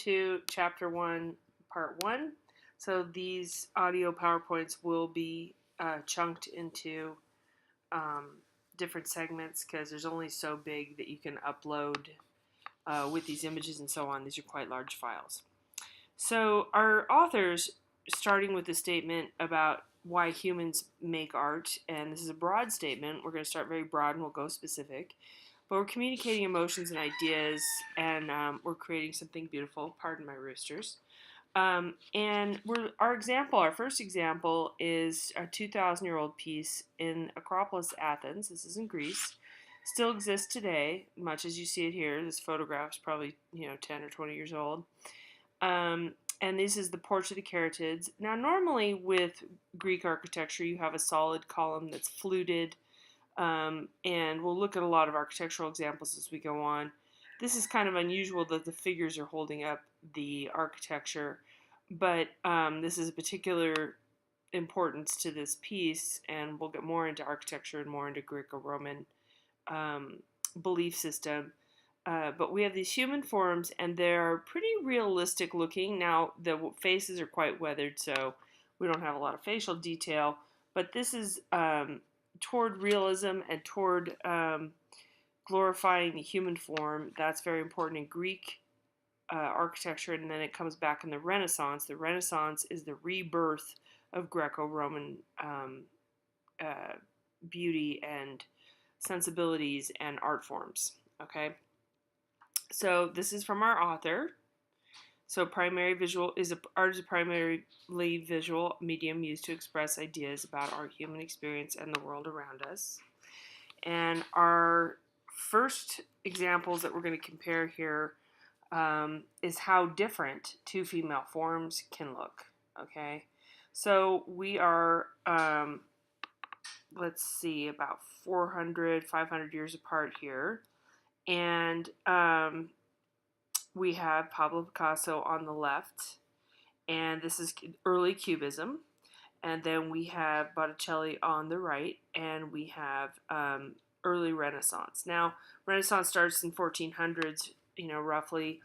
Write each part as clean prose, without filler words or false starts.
to Chapter 1, Part 1. So these audio PowerPoints will be chunked into different segments because there's only so big that you can upload with these images and so on. These are quite large files. So our authors, starting with a statement about why humans make art, and this is a broad statement. We're going to start very broad and we'll go specific. But we're communicating emotions and ideas, and we're creating something beautiful. Pardon my roosters. And our first example is a 2,000-year-old piece in Acropolis, Athens. This is in Greece. Still exists today, much as you see it here. This photograph is probably 10 or 20 years old. And this is the Porch of the Caryatids. Now, normally with Greek architecture, you have a solid column that's fluted. And we'll look at a lot of architectural examples as we go on. This is kind of unusual that the figures are holding up the architecture, but this is a particular importance to this piece, and we'll get more into architecture and more into Greco-Roman belief system. But we have these human forms, and they're pretty realistic looking. Now, the faces are quite weathered, so we don't have a lot of facial detail, but this is toward realism and toward glorifying the human form. That's very important in Greek architecture, and then it comes back in the Renaissance. The Renaissance is the rebirth of Greco-Roman beauty and sensibilities and art forms. Okay, so this is from our author. So art is a primarily visual medium used to express ideas about our human experience and the world around us. And our first examples that we're going to compare here is how different two female forms can look. Okay, so we are, let's see, about 400, 500 years apart here. And we have Pablo Picasso on the left, and this is early Cubism. And then we have Botticelli on the right, and we have early Renaissance. Now, Renaissance starts in 1400s, roughly,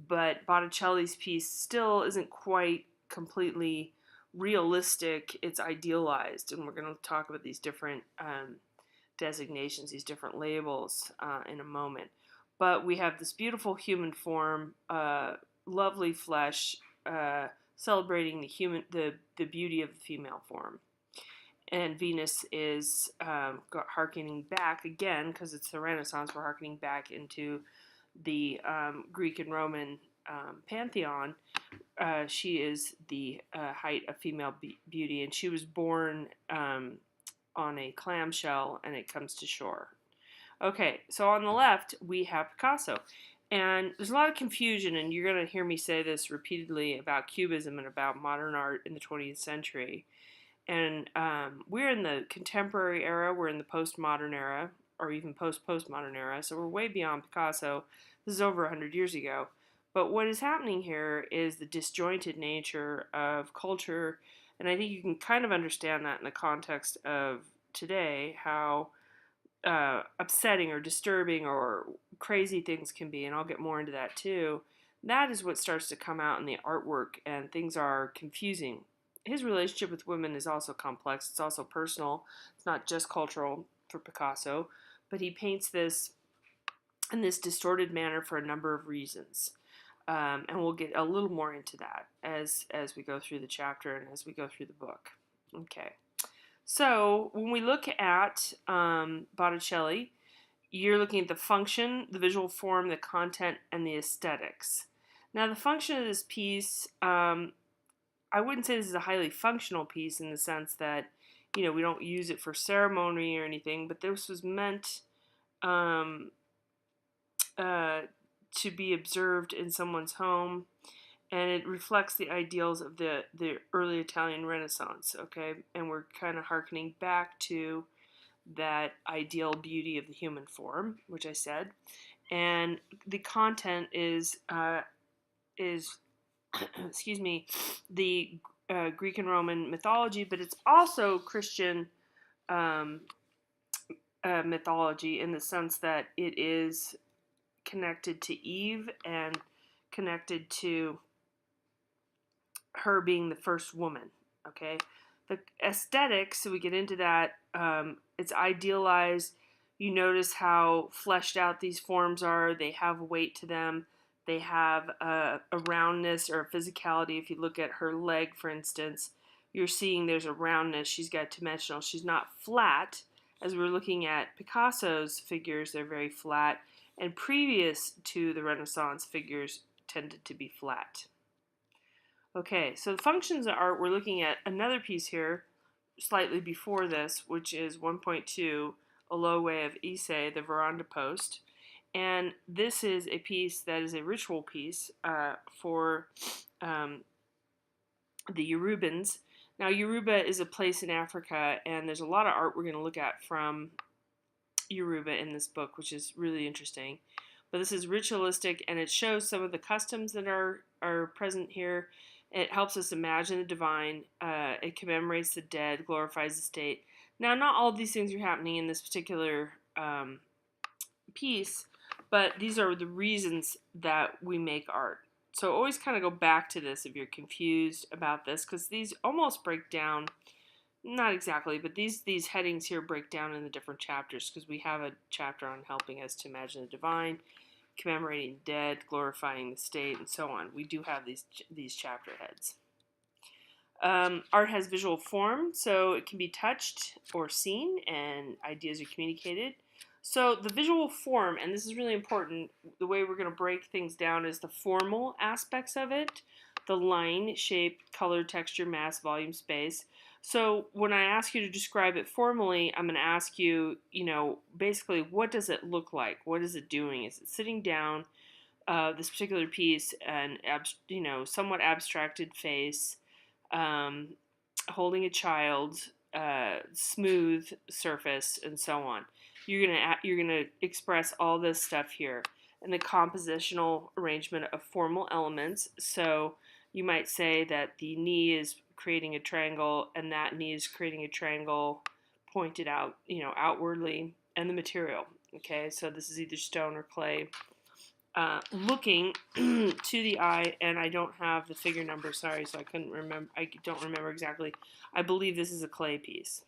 but Botticelli's piece still isn't quite completely realistic. It's idealized, and we're going to talk about these different designations, these different labels in a moment. But we have this beautiful human form, lovely flesh, celebrating the beauty of the female form. And Venus is harkening back again, because it's the Renaissance. We're harkening back into the Greek and Roman pantheon. She is the height of female beauty, and she was born on a clamshell, and it comes to shore. Okay, so on the left, we have Picasso. And there's a lot of confusion, and you're going to hear me say this repeatedly about Cubism and about modern art in the 20th century. And we're in the contemporary era, we're in the postmodern era, or even post-postmodern era, so we're way beyond Picasso. This is over 100 years ago. But what is happening here is the disjointed nature of culture, and I think you can kind of understand that in the context of today, how upsetting or disturbing or crazy things can be, and I'll get more into that too. That is what starts to come out in the artwork, and things are confusing. His relationship with women is also complex. It's also personal. It's not just cultural for Picasso, but he paints this in this distorted manner for a number of reasons. And we'll get a little more into that as we go through the chapter and as we go through the book. Okay. So when we look at Botticelli, you're looking at the function, the visual form, the content, and the aesthetics. Now, the function of this piece, I wouldn't say this is a highly functional piece in the sense that, we don't use it for ceremony or anything, but this was meant to be observed in someone's home, and it reflects the ideals of the early Italian Renaissance, okay? And we're kind of hearkening back to that ideal beauty of the human form, which I said. And the content is excuse me, the Greek and Roman mythology, but it's also Christian mythology in the sense that it is connected to Eve and connected to her being the first woman. Okay, the aesthetics. So we get into that. It's idealized. You notice how fleshed out these forms are. They have weight to them. They have a roundness or a physicality. If you look at her leg, for instance, you're seeing there's a roundness. She's got dimensional. She's not flat. As we're looking at Picasso's figures, they're very flat. And previous to the Renaissance, figures tended to be flat. Okay, so the functions of art, we're looking at another piece here, slightly before this, which is 1.2, A Low Way of Ise, the veranda post. And this is a piece that is a ritual piece for the Yorubans. Now, Yoruba is a place in Africa, and there's a lot of art we're going to look at from Yoruba in this book, which is really interesting. But this is ritualistic, and it shows some of the customs that are present here. It helps us imagine the divine. It commemorates the dead, glorifies the state. Now, not all of these things are happening in this particular piece, but these are the reasons that we make art. So always kind of go back to this if you're confused about this, because these almost break down, not exactly, but these headings here break down in the different chapters, because we have a chapter on helping us to imagine the divine, commemorating the dead, glorifying the state, and so on. We do have these chapter heads. Art has visual form, so it can be touched or seen, and ideas are communicated. So the visual form, and this is really important, the way we're going to break things down is the formal aspects of it, the line, shape, color, texture, mass, volume, space. So when I ask you to describe it formally, I'm going to ask you, basically, what does it look like? What is it doing? Is it sitting down, this particular piece, and somewhat abstracted face, holding a child, smooth surface, and so on. You're gonna express all this stuff here, and the compositional arrangement of formal elements. So you might say that the knee is creating a triangle, and that knee is creating a triangle pointed out, outwardly, and the material. Okay, so this is either stone or clay. Looking to the eye, and I don't have the figure number, sorry, so I couldn't remember. I don't remember exactly. I believe this is a clay piece.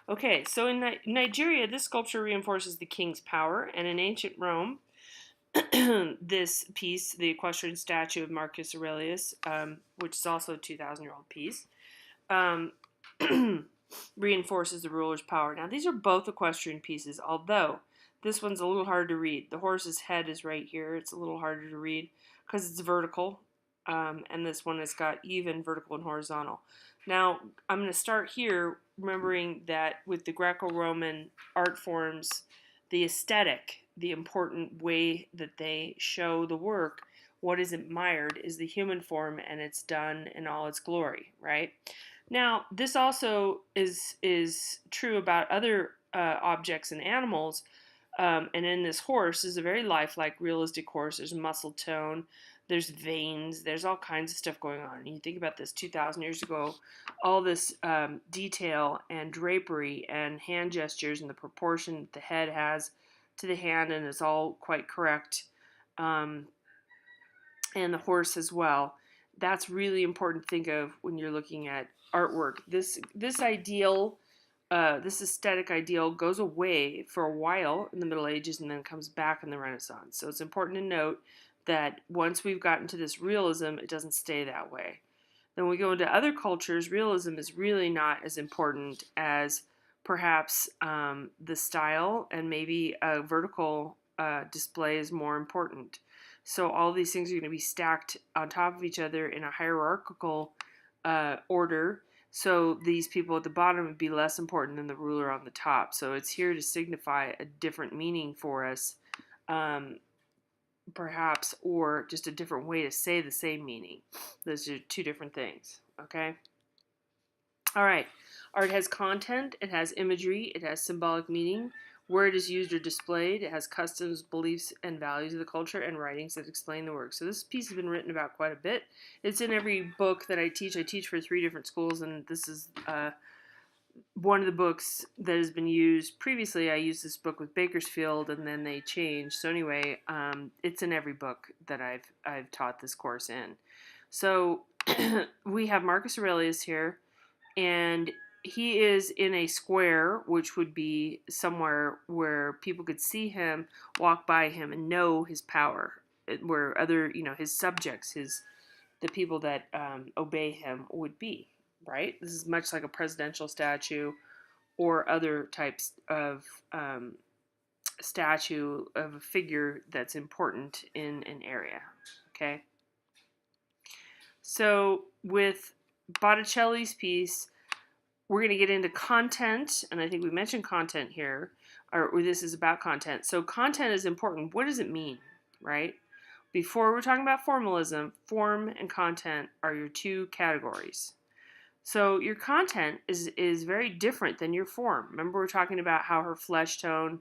Okay, so in Nigeria, this sculpture reinforces the king's power, and in ancient Rome, this piece, the equestrian statue of Marcus Aurelius, which is also a 2,000-year-old piece, reinforces the ruler's power. Now, these are both equestrian pieces, although this one's a little hard to read. The horse's head is right here. It's a little harder to read because it's vertical, and this one has got even vertical and horizontal. Now, I'm going to start here remembering that with the Greco-Roman art forms, the aesthetic, the important way that they show the work, what is admired is the human form, and it's done in all its glory, right? Now, this also is true about other objects and animals, and in this horse is a very lifelike, realistic horse. There's muscle tone, there's veins, there's all kinds of stuff going on. And you think about this 2,000 years ago, all this detail and drapery and hand gestures and the proportion that the head has to the hand, and it's all quite correct, and the horse as well. That's really important to think of when you're looking at artwork. This ideal, this aesthetic ideal goes away for a while in the Middle Ages and then comes back in the Renaissance. So it's important to note that once we've gotten to this realism, it doesn't stay that way. Then we go into other cultures, realism is really not as important as perhaps the style, and maybe a vertical display is more important. So all these things are going to be stacked on top of each other in a hierarchical order. So these people at the bottom would be less important than the ruler on the top. So it's here to signify a different meaning for us, perhaps, or just a different way to say the same meaning. Those are two different things, okay? All right, art has content, it has imagery, it has symbolic meaning, where it is used or displayed, it has customs, beliefs, and values of the culture, and writings that explain the work. So this piece has been written about quite a bit. It's in every book that I teach. I teach for 3 different schools, and this is one of the books that has been used previously, I used this book with Bakersfield, and then they changed. So anyway, it's in every book that I've taught this course in. So we have Marcus Aurelius here, and he is in a square, which would be somewhere where people could see him, walk by him, and know his power. Where other, his subjects, the people that obey him would be. Right. This is much like a presidential statue or other types of statue of a figure that's important in an area. Okay. So with Botticelli's piece, we're going to get into content, and I think we mentioned content here, or this is about content. So content is important. What does it mean, right? Before we're talking about formalism, form and content are your two categories. So your content is very different than your form. Remember, we're talking about how her flesh tone,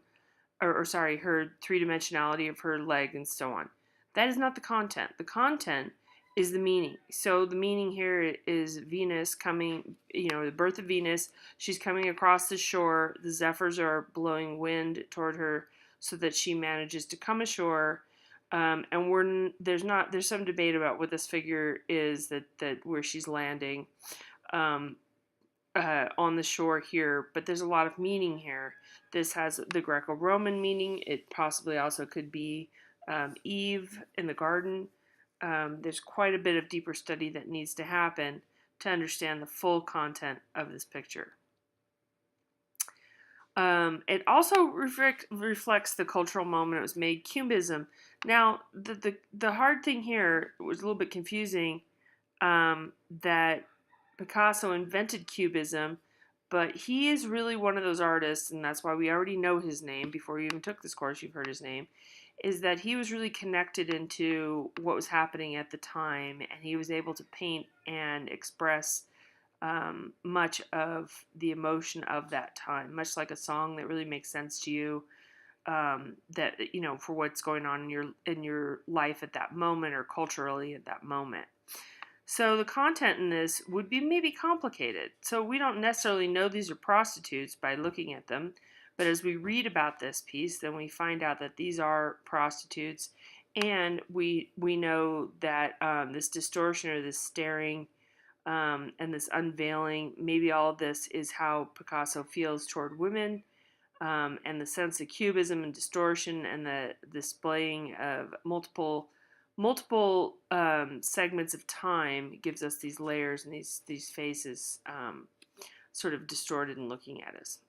or sorry, her three-dimensionality of her leg and so on. That is not the content. The content is the meaning. So the meaning here is Venus coming, the birth of Venus. She's coming across the shore. The zephyrs are blowing wind toward her so that she manages to come ashore. And there's some debate about what this figure is that where she's landing. On the shore here, but there's a lot of meaning here. This has the Greco-Roman meaning. It possibly also could be Eve in the garden. There's quite a bit of deeper study that needs to happen to understand the full content of this picture. It also reflects the cultural moment it was made, Cubism. Now, the hard thing here was a little bit confusing, that Picasso invented Cubism, but he is really one of those artists, and that's why we already know his name. Before you even took this course, you've heard his name, is that he was really connected into what was happening at the time, and he was able to paint and express much of the emotion of that time, much like a song that really makes sense to you, that for what's going on in your life at that moment or culturally at that moment. So the content in this would be maybe complicated. So we don't necessarily know these are prostitutes by looking at them, but as we read about this piece, then we find out that these are prostitutes, and we know that this distortion or this staring and this unveiling, maybe all of this is how Picasso feels toward women, and the sense of cubism and distortion and the displaying of multiple segments of time gives us these layers and these faces sort of distorted and looking at us.